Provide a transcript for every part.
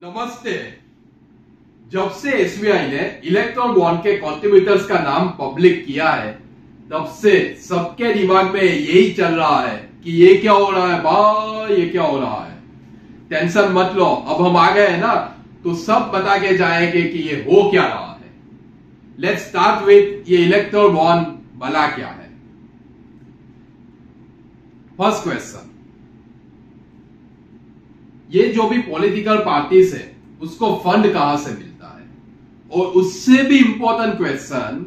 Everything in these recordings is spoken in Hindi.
नमस्ते। जब से एसबीआई ने इलेक्ट्रॉन बॉन्ड के कंट्रीब्यूटर्स का नाम पब्लिक किया है, तब से सबके दिमाग में यही चल रहा है कि ये क्या हो रहा है भाई, ये क्या हो रहा है। टेंशन मत लो, अब हम आ गए हैं ना, तो सब बता के जाएंगे कि ये हो क्या रहा है। लेट्स स्टार्ट विथ ये इलेक्ट्रॉन बॉन्ड भला क्या है। फर्स्ट क्वेश्चन, ये जो भी पॉलिटिकल पार्टीज है उसको फंड कहां से मिलता है, और उससे भी इंपॉर्टेंट क्वेश्चन,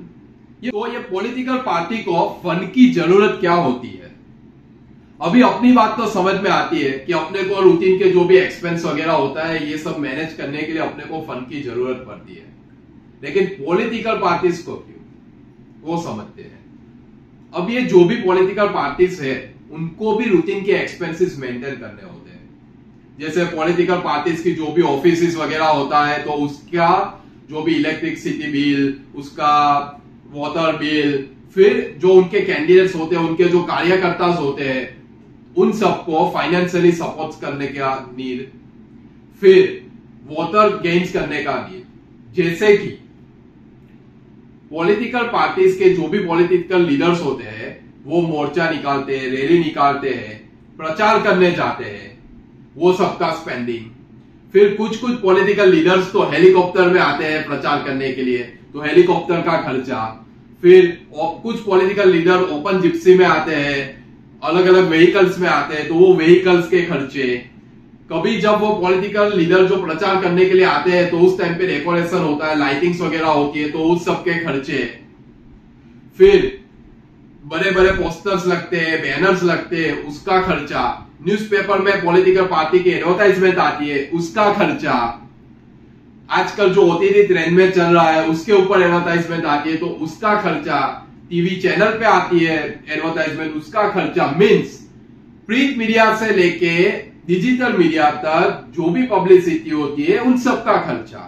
ये पॉलिटिकल पार्टी को फंड की जरूरत क्या होती है। अभी अपनी बात तो समझ में आती है कि अपने को रूटीन के जो भी एक्सपेंस वगैरह होता है ये सब मैनेज करने के लिए अपने को फंड की जरूरत पड़ती है, लेकिन पॉलिटिकल पार्टीज को क्यों, वो समझते हैं। अब ये जो भी पॉलिटिकल पार्टीज है उनको भी रूटीन के एक्सपेंसेस मेंटेन करने होते हैं। जैसे पॉलिटिकल पार्टीज की जो भी ऑफिस वगैरह होता है तो उसका जो भी इलेक्ट्रिसिटी बिल, उसका वाटर बिल, फिर जो उनके कैंडिडेट्स होते हैं, उनके जो कार्यकर्ता होते हैं, उन सबको फाइनेंशियली सपोर्ट करने का नीड, फिर वोटर गेन्स करने का नीड। जैसे कि पॉलिटिकल पार्टीज के जो भी पॉलिटिकल लीडर्स होते हैं वो मोर्चा निकालते हैं, रैली निकालते हैं, प्रचार करने जाते हैं, वो सबका स्पेंडिंग। फिर कुछ पॉलिटिकल लीडर्स तो हेलीकॉप्टर में आते हैं प्रचार करने के लिए, तो हेलीकॉप्टर का खर्चा। फिर कुछ पॉलिटिकल लीडर ओपन जिप्सी में आते हैं, अलग अलग व्हीकल्स में आते हैं, तो वो व्हीकल्स के खर्चे। कभी जब वो पॉलिटिकल लीडर जो प्रचार करने के लिए आते हैं तो उस टाइम पे डेकोरेशन होता है, लाइटिंग्स वगैरह होती है, तो उस सबके खर्चे। फिर बड़े बड़े पोस्टर्स लगते हैं, बैनर्स लगते हैं, उसका खर्चा। न्यूज़पेपर में पॉलिटिकल पार्टी की एडवर्टाइजमेंट आती है, उसका खर्चा। आजकल जो ओटीटी ट्रेंड में चल रहा है उसके ऊपर एडवर्टाइजमेंट आती है, तो उसका खर्चा। टीवी चैनल पे आती है एडवर्टाइजमेंट, उसका खर्चा। मीन्स प्रिंट मीडिया से लेके डिजिटल मीडिया तक जो भी पब्लिसिटी होती है उन सबका खर्चा।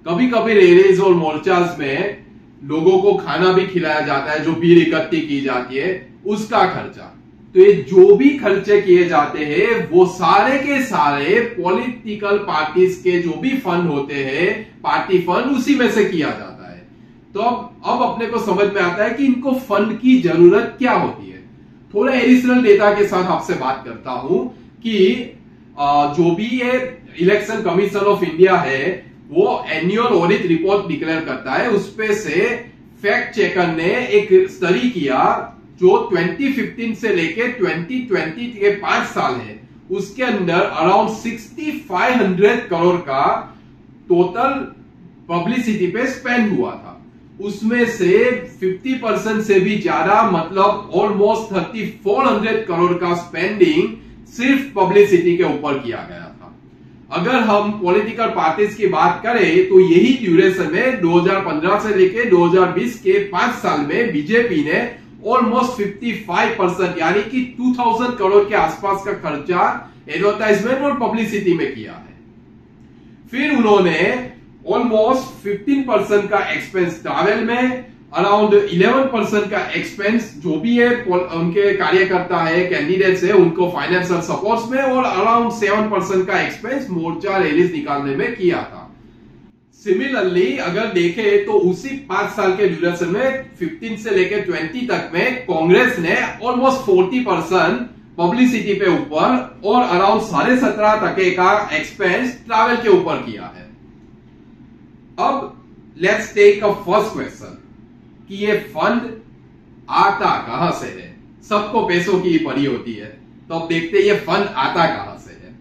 कभी कभी रैलीज और मोर्चाज में लोगों को खाना भी खिलाया जाता है, जो भीड़ इकट्ठी की जाती है, उसका खर्चा। तो ये जो भी खर्चे किए जाते हैं वो सारे के सारे पॉलिटिकल पार्टीज के जो भी फंड होते हैं, पार्टी फंड, उसी में से किया जाता है। तो अब अपने को समझ में आता है कि इनको फंड की जरूरत क्या होती है। थोड़ा एडिशनल डेटा के साथ आपसे बात करता हूं कि जो भी ये इलेक्शन कमीशन ऑफ इंडिया है वो एनुअल ऑडिट रिपोर्ट डिक्लेयर करता है। उसपे से फैक्ट चेकर ने एक स्टडी किया जो 2015 से लेके 2020 के 5 साल है, उसके अंदर अराउंड 6500 करोड़ का टोटल पब्लिसिटी पे स्पेंड हुआ था। उसमें से 50% से भी ज्यादा, मतलब ऑलमोस्ट 3400 करोड़ का स्पेंडिंग सिर्फ पब्लिसिटी के ऊपर किया गया था। अगर हम पॉलिटिकल पार्टीज की बात करें तो यही ड्यूरेशन में 2015 से लेके 2020 के 5 साल में बीजेपी ने ऑलमोस्ट 55% यानी कि 2000 करोड़ के आसपास का खर्चा एडवर्टाइजमेंट और पब्लिसिटी में किया है। फिर उन्होंने ऑलमोस्ट 15% का एक्सपेंस ट्रैवल में, अराउंड 11% का एक्सपेंस जो भी है उनके कार्यकर्ता है, कैंडिडेट्स है, उनको फाइनेंशियल सपोर्ट में, और अराउंड 7% का एक्सपेंस मोर्चा रैलीज निकालने में किया था। सिमिलरली अगर देखें तो उसी 5 साल के ड्यूरेशन में 15 से लेकर 20 तक में कांग्रेस ने ऑलमोस्ट 40% पब्लिसिटी पे ऊपर और अराउंड 17.5% का एक्सपेंस ट्रैवल के ऊपर किया है। अब let's take a first question कि ये फंड आता कहां से है। सबको पैसों की पड़ी होती है, तो अब देखते हैं ये फंड आता कहां से है।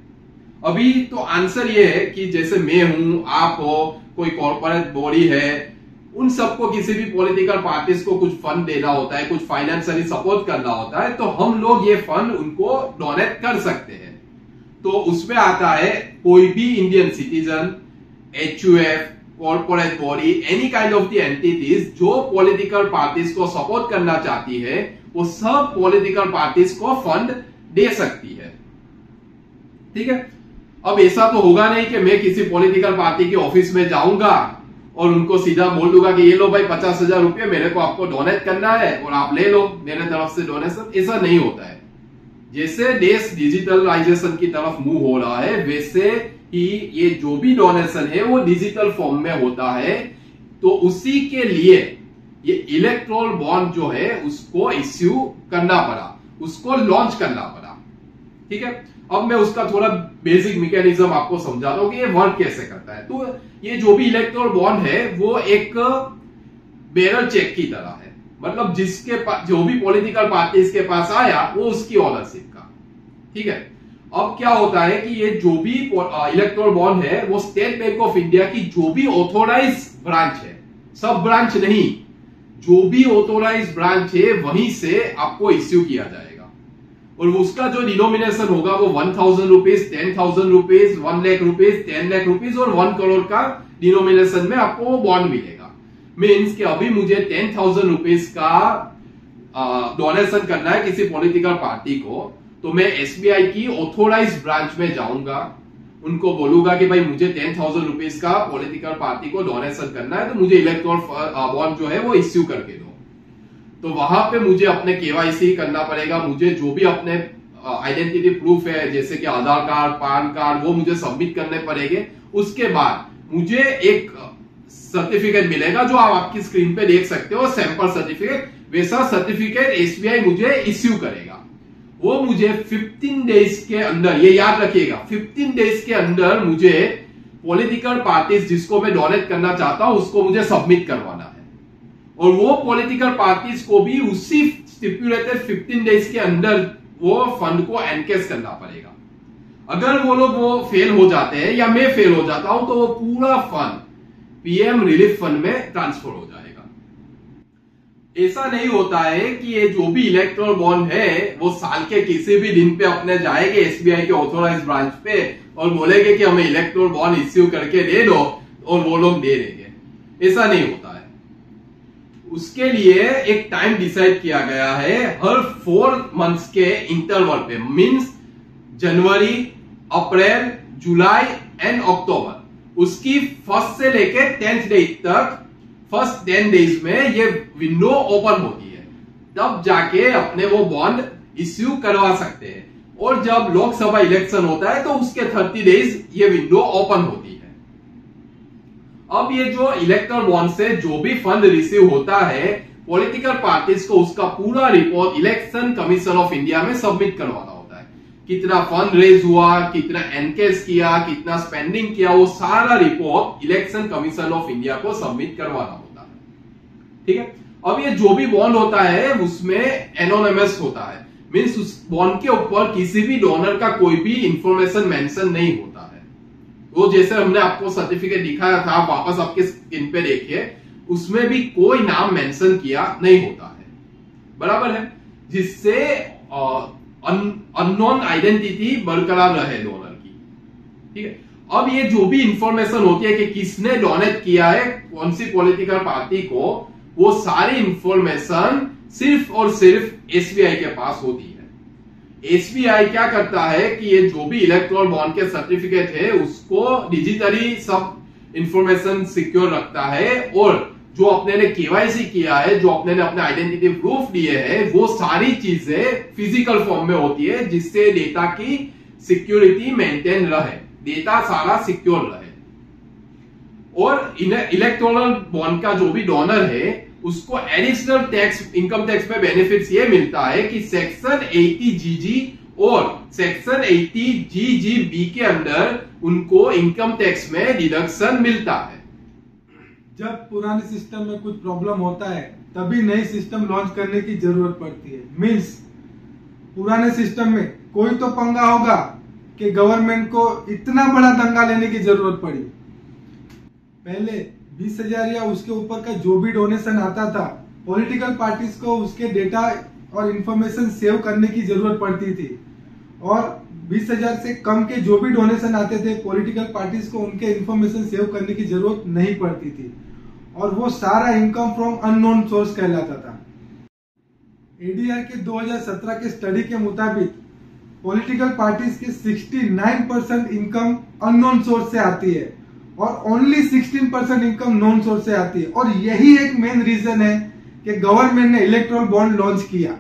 अभी तो आंसर ये है कि जैसे मैं हूं, आप हो, कोई कॉर्पोरेट बॉडी है, उन सबको किसी भी पॉलिटिकल पार्टीज को कुछ फंड देना होता है, कुछ फाइनेंशियली सपोर्ट करना होता है, तो हम लोग ये फंड उनको डोनेट कर सकते हैं। तो उसमें आता है कोई भी Indian citizen, HUF, corporate body, any kind of the entities जो पॉलिटिकल पार्टीज को सपोर्ट करना चाहती है, वो सब पॉलिटिकल पार्टीज को फंड दे सकती है। ठीक है। अब ऐसा तो होगा नहीं कि मैं किसी पॉलिटिकल पार्टी के ऑफिस में जाऊंगा और उनको सीधा बोल दूंगा कि ये लो भाई 50,000 रुपये मेरे को आपको डोनेट करना है और आप ले लो मेरे तरफ से डोनेशन। ऐसा नहीं होता है। जैसे देश डिजिटलाइजेशन की तरफ मूव हो रहा है, वैसे कि ये जो भी डोनेशन है वो डिजिटल फॉर्म में होता है, तो उसी के लिए ये इलेक्ट्रोल बॉन्ड जो है उसको इश्यू करना पड़ा, उसको लॉन्च करना पड़ा। ठीक है, अब मैं उसका थोड़ा बेसिक मैकेनिज्म आपको समझाता हूं कि ये वर्क कैसे करता है। तो ये जो भी इलेक्ट्रोल बॉन्ड है वो एक बैरल चेक की तरह है, मतलब जिसके पास जो भी पॉलिटिकल पार्टीज के पास आया वो उसकी ऑनरशिप का। ठीक है, अब क्या होता है कि ये जो भी इलेक्ट्रोल बॉन्ड है वो स्टेट बैंक ऑफ इंडिया की जो भी ऑथोराइज ब्रांच है, सब ब्रांच नहीं, जो भी ऑथोराइज ब्रांच है वहीं से आपको इश्यू किया जाएगा, और उसका जो डिनोमिनेशन होगा वो 1000 rupees, 10,000 rupees, 1 lakh rupees, 10 lakh rupees और 1 करोड़ का डिनोमिनेशन में आपको वो बॉन्ड मिलेगा। मीन्स कि अभी मुझे 10,000 रुपीज का डोनेशन करना है किसी पॉलिटिकल पार्टी को, तो मैं एसबीआई की ऑथोराइज ब्रांच में जाऊंगा, उनको बोलूंगा कि भाई मुझे 10,000 रुपीज का पॉलिटिकल पार्टी को डोनेशन करना है, तो मुझे इलेक्ट्रोल बॉन्ड जो है वो इश्यू करके दो। तो वहां पे मुझे अपने केवाईसी करना पड़ेगा, मुझे जो भी अपने आइडेंटिटी प्रूफ है जैसे कि आधार कार्ड, पैन कार्ड, वो मुझे सबमिट करने पड़ेंगे। उसके बाद मुझे एक सर्टिफिकेट मिलेगा जो आप आपकी स्क्रीन पे देख सकते हो, सैंपल सर्टिफिकेट। वैसा सर्टिफिकेट एसबीआई मुझे इश्यू करेगा। वो मुझे 15 डेज के अंदर, ये याद रखिएगा, 15 डेज के अंदर मुझे पॉलिटिकल पार्टीज जिसको मैं डोनेट करना चाहता हूं उसको मुझे सबमिट करवाना है, और वो पॉलिटिकल पार्टीज को भी उसी स्टिपुलेटेड 15 डेज के अंदर वो फंड को एनकेस करना पड़ेगा। अगर वो लोग वो फेल हो जाते हैं या मैं फेल हो जाता हूं तो वो पूरा फंड पीएम रिलीफ फंड में ट्रांसफर हो जाएगा। ऐसा नहीं होता है कि ये जो भी इलेक्ट्रोल बॉन्ड है वो साल के किसी भी दिन पे अपने जाएंगे एसबीआई के ऑथोराइज ब्रांच पे और बोलेंगे कि हमें इलेक्ट्रोल बॉन्ड इश्यू करके दे दो, और वो लोग दे देंगे। ऐसा नहीं होता है। उसके लिए एक टाइम डिसाइड किया गया है, हर 4 मंथ्स के इंटरवल पे, मींस जनवरी, अप्रैल, जुलाई एंड अक्टूबर, उसकी 1st से लेके 10th डे तक, फर्स्ट 10 डेज में ये विंडो ओपन होती है, तब जाके अपने वो बॉन्ड इश्यू करवा सकते हैं। और जब लोकसभा इलेक्शन होता है तो उसके 30 डेज ये विंडो ओपन होती है। अब ये जो इलेक्टोरल बॉन्ड से जो भी फंड रिसीव होता है, पॉलिटिकल पार्टीज को उसका पूरा report election commission of India में सबमिट करवाना होता है। कितना फंड रेज हुआ, कितना एनकेस किया, कितना स्पेंडिंग किया, वो सारा report election commission of India को सबमिट करवाना होता है। ठीक है, अब ये जो भी बॉन्ड होता है उसमें एनोनिमस होता है, मीन्स उस बॉन्ड के ऊपर किसी भी डोनर का कोई भी इंफॉर्मेशन मेंशन नहीं होता है। वो जैसे हमने आपको सर्टिफिकेट दिखाया था, आप वापस आपके स्क्रीन पे देखिए, उसमें भी कोई नाम मेंशन किया नहीं होता है, बराबर है, जिससे अननोन आइडेंटिटी बरकरार रहे डोनर की। ठीक है, अब ये जो भी इंफॉर्मेशन होती है कि किसने डोनेट किया है कौन सी पॉलिटिकल पार्टी को, वो सारी इंफॉर्मेशन सिर्फ और सिर्फ एसबीआई के पास होती है। एसबीआई क्या करता है कि ये जो भी इलेक्टोरल बॉन्ड के सर्टिफिकेट है उसको डिजिटली सब इंफॉर्मेशन सिक्योर रखता है, और जो अपने ने केवाईसी किया है, जो अपने ने अपने आइडेंटिटी प्रूफ दिए हैं, वो सारी चीजें फिजिकल फॉर्म में होती है, जिससे डेटा की सिक्योरिटी मेंटेन रहे, डेटा सारा सिक्योर रहे। और इलेक्टोरल बॉन्ड का जो भी डोनर है उसको एडिशनल टैक्स, इनकम टैक्स में बेनिफिट्स ये मिलता है कि सेक्शन 80GG और सेक्शन 80GGB के अंदर उनको इनकम टैक्स में डिडक्शन मिलता है। जब पुराने सिस्टम में कुछ प्रॉब्लम होता है तभी नई सिस्टम लॉन्च करने की जरूरत पड़ती है। मींस पुराने सिस्टम में कोई तो पंगा होगा कि गवर्नमेंट को इतना बड़ा दंगा लेने की जरूरत पड़ी। पहले 20,000 या उसके ऊपर का जो भी डोनेशन आता था, पॉलिटिकल पार्टीज को उसके डेटा और इंफॉर्मेशन सेव करने की जरूरत पड़ती थी, और 20,000 से कम के जो भी डोनेशन आते थे पॉलिटिकल पार्टीज को उनके इंफॉर्मेशन सेव करने की जरूरत नहीं पड़ती थी, और वो सारा इनकम फ्रॉम अननोन सोर्स कहलाता था। एडीआर के 2017 के स्टडी के मुताबिक पॉलिटिकल पार्टीज के 69% इनकम अननोन सोर्स से आती है और ओनली 16% इनकम नॉन सोर्स से आती है, और यही एक मेन रीजन है कि गवर्नमेंट ने इलेक्टोरल बॉन्ड लॉन्च किया।